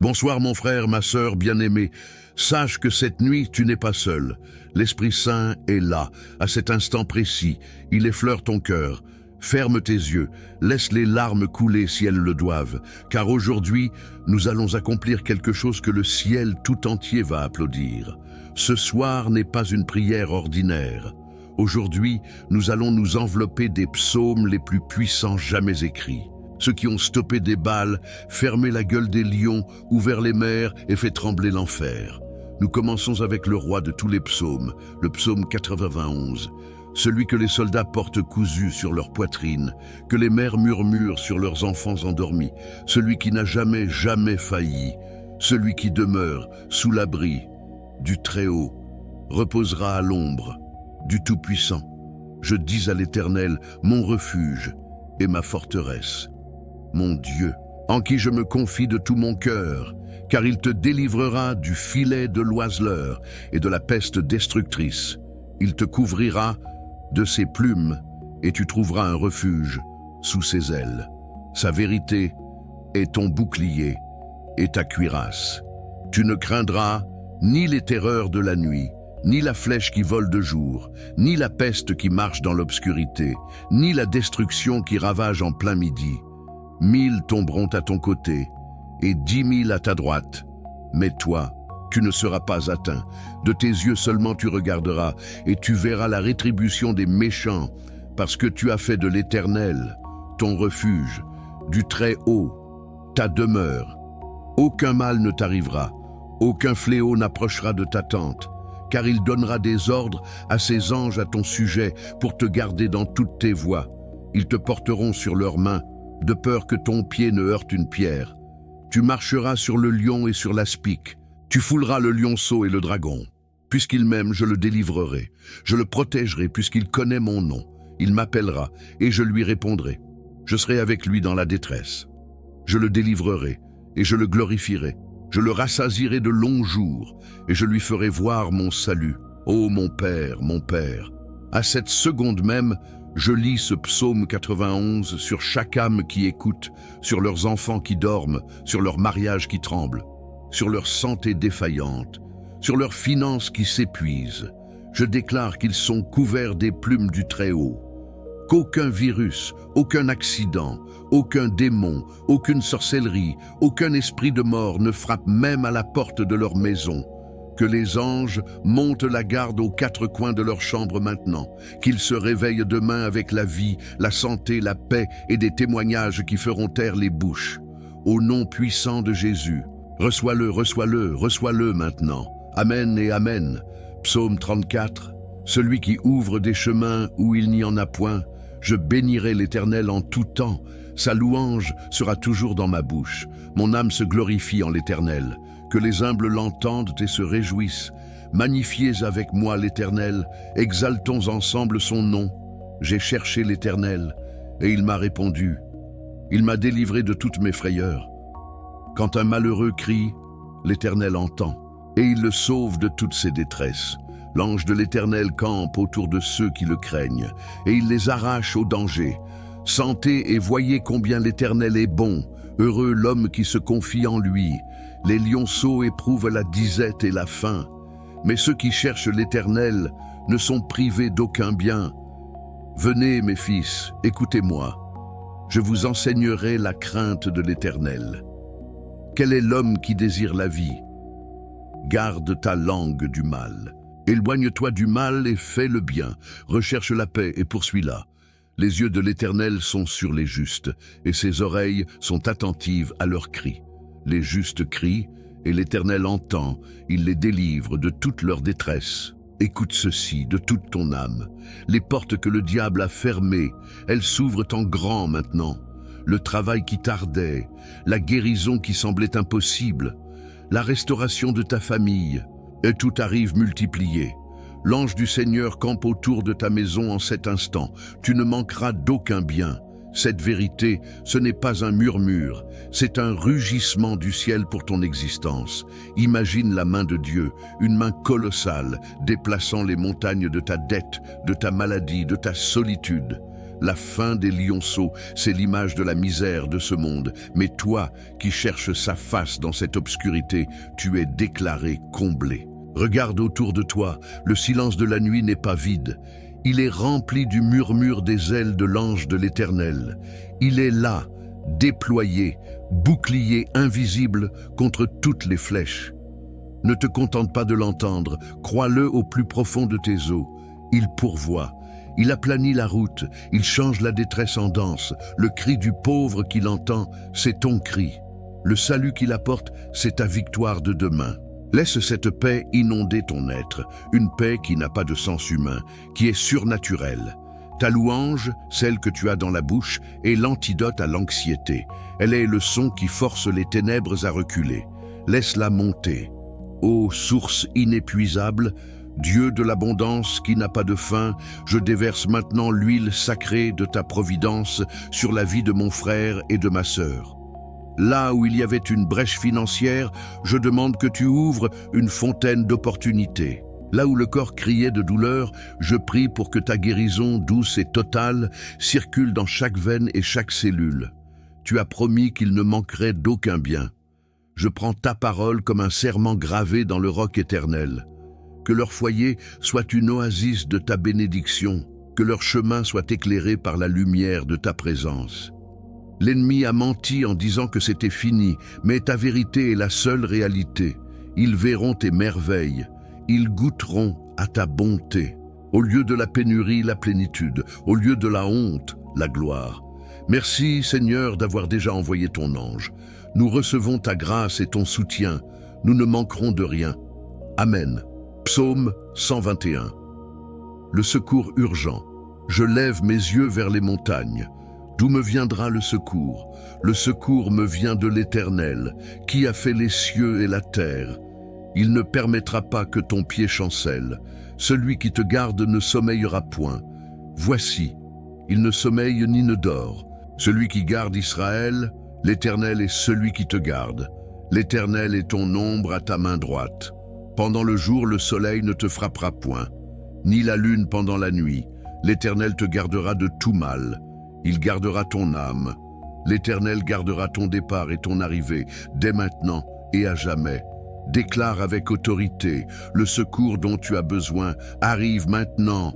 Bonsoir mon frère, ma sœur bien-aimée. Sache que cette nuit, tu n'es pas seul. L'Esprit Saint est là, à cet instant précis. Il effleure ton cœur. Ferme tes yeux, laisse les larmes couler si elles le doivent, car aujourd'hui, nous allons accomplir quelque chose que le ciel tout entier va applaudir. Ce soir n'est pas une prière ordinaire. Aujourd'hui, nous allons nous envelopper des psaumes les plus puissants jamais écrits. Ceux qui ont stoppé des balles, fermé la gueule des lions, ouvert les mers et fait trembler l'enfer. Nous commençons avec le roi de tous les psaumes, le psaume 91. Celui que les soldats portent cousu sur leur poitrine, que les mères murmurent sur leurs enfants endormis, celui qui n'a jamais failli, celui qui demeure sous l'abri du Très-Haut, reposera à l'ombre du Tout-Puissant. Je dis à l'Éternel, mon refuge et ma forteresse, mon Dieu, en qui je me confie de tout mon cœur, car il te délivrera du filet de l'oiseleur et de la peste destructrice. Il te couvrira de ses plumes, et tu trouveras un refuge sous ses ailes. Sa vérité est ton bouclier et ta cuirasse. Tu ne craindras ni les terreurs de la nuit, ni la flèche qui vole de jour, ni la peste qui marche dans l'obscurité, ni la destruction qui ravage en plein midi. 1000 tomberont à ton côté, et 10 000 à ta droite, mais toi, tu ne seras pas atteint. De tes yeux seulement tu regarderas, et tu verras la rétribution des méchants, parce que tu as fait de l'Éternel ton refuge, du Très-Haut ta demeure. Aucun mal ne t'arrivera, aucun fléau n'approchera de ta tente, car il donnera des ordres à ses anges à ton sujet pour te garder dans toutes tes voies. Ils te porteront sur leurs mains, de peur que ton pied ne heurte une pierre. Tu marcheras sur le lion et sur l'aspic. Tu fouleras le lionceau et le dragon. Puisqu'il m'aime, je le délivrerai. Je le protégerai puisqu'il connaît mon nom. Il m'appellera et je lui répondrai. Je serai avec lui dans la détresse. Je le délivrerai et je le glorifierai. Je le rassasierai de longs jours et je lui ferai voir mon salut. Ô mon Père, à cette seconde même, je lis ce psaume 91 sur chaque âme qui écoute, sur leurs enfants qui dorment, sur leur mariage qui tremble, sur leur santé défaillante, sur leurs finances qui s'épuisent. Je déclare qu'ils sont couverts des plumes du Très-Haut. Qu'aucun virus, aucun accident, aucun démon, aucune sorcellerie, aucun esprit de mort ne frappe même à la porte de leur maison. Que les anges montent la garde aux 4 coins de leur chambre maintenant, qu'ils se réveillent demain avec la vie, la santé, la paix et des témoignages qui feront taire les bouches. Au nom puissant de Jésus, reçois-le maintenant. Amen et Amen. Psaume 34. Celui qui ouvre des chemins où il n'y en a point, je bénirai l'Éternel en tout temps. Sa louange sera toujours dans ma bouche. Mon âme se glorifie en l'Éternel. Que les humbles l'entendent et se réjouissent. Magnifiez avec moi l'Éternel, exaltons ensemble son nom. J'ai cherché l'Éternel, et il m'a répondu. Il m'a délivré de toutes mes frayeurs. Quand un malheureux crie, l'Éternel entend, et il le sauve de toutes ses détresses. L'ange de l'Éternel campe autour de ceux qui le craignent, et il les arrache au danger. Sentez et voyez combien l'Éternel est bon. Heureux l'homme qui se confie en lui. Les lionceaux éprouvent la disette et la faim, mais ceux qui cherchent l'Éternel ne sont privés d'aucun bien. Venez, mes fils, écoutez-moi. Je vous enseignerai la crainte de l'Éternel. Quel est l'homme qui désire la vie? Garde ta langue du mal. Éloigne-toi du mal et fais le bien. Recherche la paix et poursuis-la. Les yeux de l'Éternel sont sur les justes, et ses oreilles sont attentives à leurs cris. Les justes crient, et l'Éternel entend, il les délivre de toute leur détresse. Écoute ceci de toute ton âme. Les portes que le diable a fermées, elles s'ouvrent en grand maintenant. Le travail qui tardait, la guérison qui semblait impossible, la restauration de ta famille, et tout arrive multiplié. L'ange du Seigneur campe autour de ta maison en cet instant. Tu ne manqueras d'aucun bien. Cette vérité, ce n'est pas un murmure, c'est un rugissement du ciel pour ton existence. Imagine la main de Dieu, une main colossale, déplaçant les montagnes de ta dette, de ta maladie, de ta solitude. La faim des lionceaux, c'est l'image de la misère de ce monde. Mais toi, qui cherches sa face dans cette obscurité, tu es déclaré comblé. Regarde autour de toi, le silence de la nuit n'est pas vide. Il est rempli du murmure des ailes de l'ange de l'Éternel. Il est là, déployé, bouclier invisible contre toutes les flèches. Ne te contente pas de l'entendre, crois-le au plus profond de tes eaux. Il pourvoit, il aplanit la route, il change la détresse en danse. Le cri du pauvre qu'il entend, c'est ton cri. Le salut qu'il apporte, c'est ta victoire de demain. Laisse cette paix inonder ton être, une paix qui n'a pas de sens humain, qui est surnaturelle. Ta louange, celle que tu as dans la bouche, est l'antidote à l'anxiété. Elle est le son qui force les ténèbres à reculer. Laisse-la monter. Ô source inépuisable, Dieu de l'abondance qui n'a pas de fin, je déverse maintenant l'huile sacrée de ta providence sur la vie de mon frère et de ma sœur. Là où il y avait une brèche financière, je demande que tu ouvres une fontaine d'opportunités. Là où le corps criait de douleur, je prie pour que ta guérison douce et totale circule dans chaque veine et chaque cellule. Tu as promis qu'il ne manquerait d'aucun bien. Je prends ta parole comme un serment gravé dans le roc éternel. Que leur foyer soit une oasis de ta bénédiction, que leur chemin soit éclairé par la lumière de ta présence. L'ennemi a menti en disant que c'était fini, mais ta vérité est la seule réalité. Ils verront tes merveilles, ils goûteront à ta bonté. Au lieu de la pénurie, la plénitude, au lieu de la honte, la gloire. Merci Seigneur d'avoir déjà envoyé ton ange. Nous recevons ta grâce et ton soutien, nous ne manquerons de rien. Amen. Psaume 121. Le secours urgent. Je lève mes yeux vers les montagnes. D'où me viendra le secours? Le secours me vient de l'Éternel, qui a fait les cieux et la terre. Il ne permettra pas que ton pied chancelle. Celui qui te garde ne sommeillera point. Voici, il ne sommeille ni ne dort. Celui qui garde Israël, l'Éternel est celui qui te garde. L'Éternel est ton ombre à ta main droite. Pendant le jour, le soleil ne te frappera point, ni la lune pendant la nuit. L'Éternel te gardera de tout mal. Il gardera ton âme. L'Éternel gardera ton départ et ton arrivée, dès maintenant et à jamais. Déclare avec autorité, le secours dont tu as besoin arrive maintenant.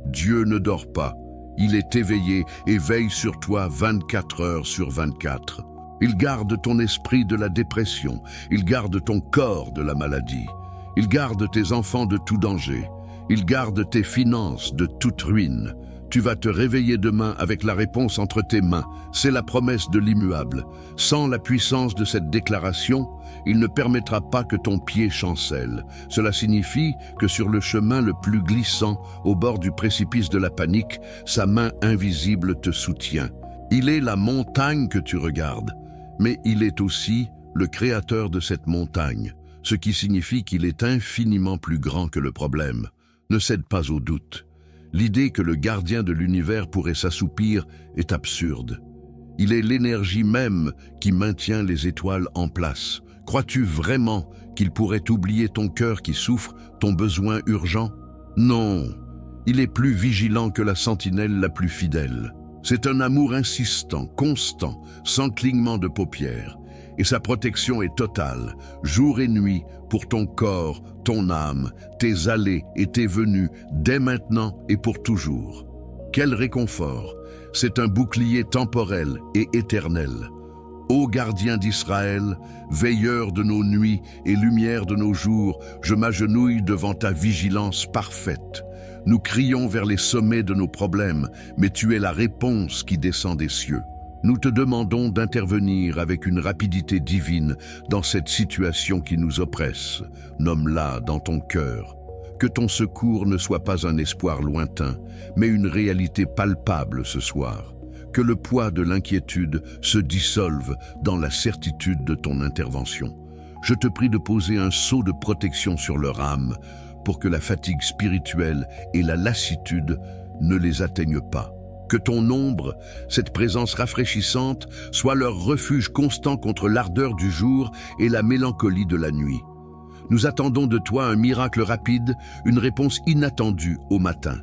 Dieu ne dort pas. Il est éveillé et veille sur toi 24 heures sur 24. Il garde ton esprit de la dépression. Il garde ton corps de la maladie. Il garde tes enfants de tout danger. Il garde tes finances de toute ruine. Tu vas te réveiller demain avec la réponse entre tes mains. C'est la promesse de l'immuable. Sans la puissance de cette déclaration, il ne permettra pas que ton pied chancelle. Cela signifie que sur le chemin le plus glissant, au bord du précipice de la panique, sa main invisible te soutient. Il est la montagne que tu regardes, mais il est aussi le créateur de cette montagne, ce qui signifie qu'il est infiniment plus grand que le problème. Ne cède pas au doute. L'idée que le gardien de l'univers pourrait s'assoupir est absurde. Il est l'énergie même qui maintient les étoiles en place. Crois-tu vraiment qu'il pourrait oublier ton cœur qui souffre, ton besoin urgent? Non, il est plus vigilant que la sentinelle la plus fidèle. C'est un amour insistant, constant, sans clignement de paupières. Et sa protection est totale, jour et nuit, pour ton corps, ton âme, tes allées et tes venues, dès maintenant et pour toujours. Quel réconfort! C'est un bouclier temporel et éternel. Ô gardien d'Israël, veilleur de nos nuits et lumière de nos jours, je m'agenouille devant ta vigilance parfaite. Nous crions vers les sommets de nos problèmes, mais tu es la réponse qui descend des cieux. Nous te demandons d'intervenir avec une rapidité divine dans cette situation qui nous oppresse. Nomme-la dans ton cœur. Que ton secours ne soit pas un espoir lointain, mais une réalité palpable ce soir. Que le poids de l'inquiétude se dissolve dans la certitude de ton intervention. Je te prie de poser un sceau de protection sur leur âme pour que la fatigue spirituelle et la lassitude ne les atteignent pas. Que ton ombre, cette présence rafraîchissante, soit leur refuge constant contre l'ardeur du jour et la mélancolie de la nuit. Nous attendons de toi un miracle rapide, une réponse inattendue au matin.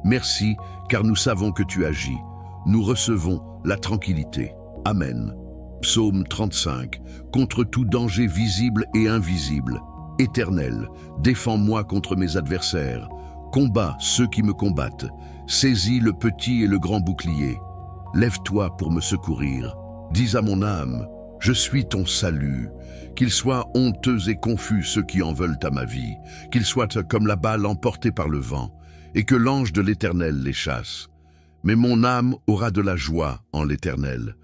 Merci, car nous savons que tu agis. nous recevons la tranquillité. Amen. Psaume 35. Contre tout danger visible et invisible. Éternel, défends-moi contre mes adversaires. Combat ceux qui me combattent. Saisis le petit et le grand bouclier. Lève-toi pour me secourir. Dis à mon âme, je suis ton salut. Qu'ils soient honteux et confus ceux qui en veulent à ma vie. Qu'ils soient comme la balle emportée par le vent, et que l'ange de l'Éternel les chasse. Mais mon âme aura de la joie en l'Éternel.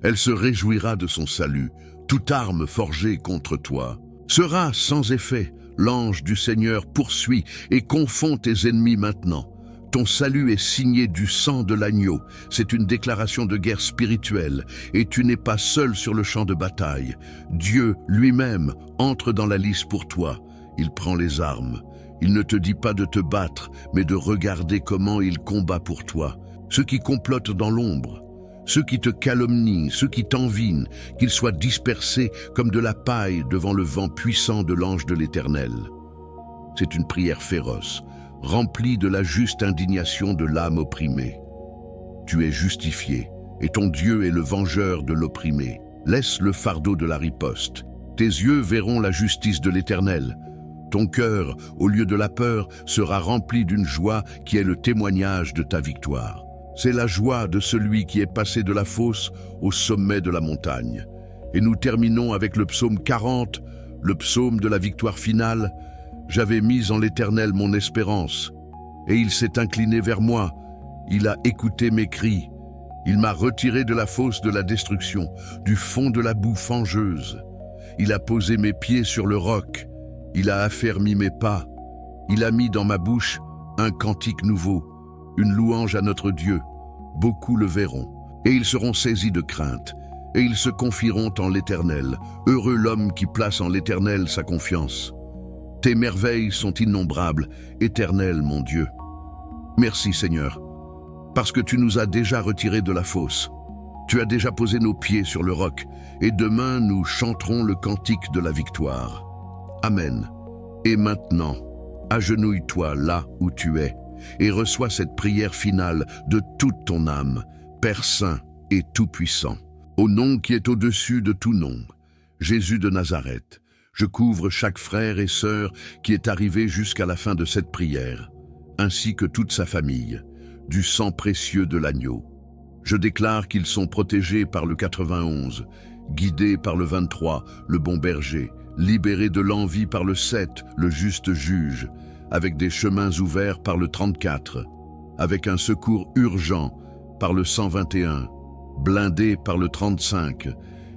Elle se réjouira de son salut. Toute arme forgée contre toi sera sans effet. L'ange du Seigneur poursuit et confond tes ennemis maintenant. Ton salut est signé du sang de l'agneau. C'est une déclaration de guerre spirituelle et tu n'es pas seul sur le champ de bataille. Dieu lui-même entre dans la lice pour toi. Il prend les armes. Il ne te dit pas de te battre, mais de regarder comment il combat pour toi. Ceux qui complotent dans l'ombre, ceux qui te calomnient, ceux qui t'envient, qu'ils soient dispersés comme de la paille devant le vent puissant de l'ange de l'Éternel. C'est une prière féroce, remplie de la juste indignation de l'âme opprimée. Tu es justifié, et ton Dieu est le vengeur de l'opprimé. Laisse le fardeau de la riposte. Tes yeux verront la justice de l'Éternel. Ton cœur, au lieu de la peur, sera rempli d'une joie qui est le témoignage de ta victoire. C'est la joie de celui qui est passé de la fosse au sommet de la montagne. Et nous terminons avec le psaume 40, le psaume de la victoire finale. J'avais mis en l'Éternel mon espérance, et il s'est incliné vers moi. Il a écouté mes cris. Il m'a retiré de la fosse de la destruction, du fond de la boue fangeuse. Il a posé mes pieds sur le roc. Il a affermi mes pas. Il a mis dans ma bouche un cantique nouveau, une louange à notre Dieu. Beaucoup le verront, et ils seront saisis de crainte, et ils se confieront en l'Éternel. Heureux l'homme qui place en l'Éternel sa confiance. Tes merveilles sont innombrables, Éternel mon Dieu. Merci Seigneur, parce que tu nous as déjà retirés de la fosse. Tu as déjà posé nos pieds sur le roc, et demain nous chanterons le cantique de la victoire. Amen. Et maintenant, agenouille-toi là où tu es, et reçois cette prière finale de toute ton âme, Père saint et tout-puissant. Au nom qui est au-dessus de tout nom, Jésus de Nazareth, je couvre chaque frère et sœur qui est arrivé jusqu'à la fin de cette prière, ainsi que toute sa famille, du sang précieux de l'agneau. Je déclare qu'ils sont protégés par le 91, guidés par le 23, le bon berger, libérés de l'envie par le 7, le juste juge, avec des chemins ouverts par le 34, avec un secours urgent par le 121, blindés par le 35,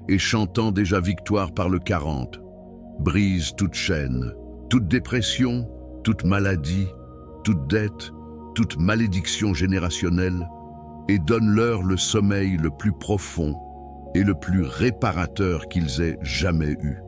et chantant déjà victoire par le 40. Brise toute chaîne, toute dépression, toute maladie, toute dette, toute malédiction générationnelle, et donne-leur le sommeil le plus profond et le plus réparateur qu'ils aient jamais eu.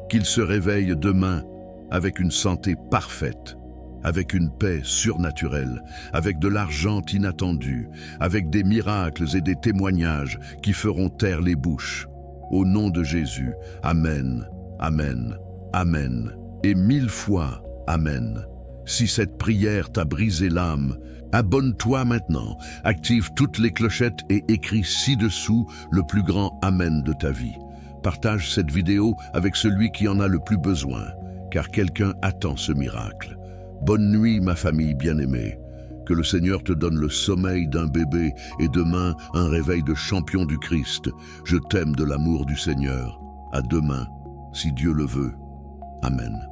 Qu'ils se réveillent demain avec une santé parfaite, avec une paix surnaturelle, avec de l'argent inattendu, avec des miracles et des témoignages qui feront taire les bouches. Au nom de Jésus, Amen, Amen, Amen, et 1000 fois Amen. Si cette prière t'a brisé l'âme, abonne-toi maintenant, active toutes les clochettes et écris ci-dessous le plus grand Amen de ta vie. Partage cette vidéo avec celui qui en a le plus besoin, car quelqu'un attend ce miracle. Bonne nuit, ma famille bien-aimée. Que le Seigneur te donne le sommeil d'un bébé et demain un réveil de champion du Christ. Je t'aime de l'amour du Seigneur. À demain, si Dieu le veut. Amen.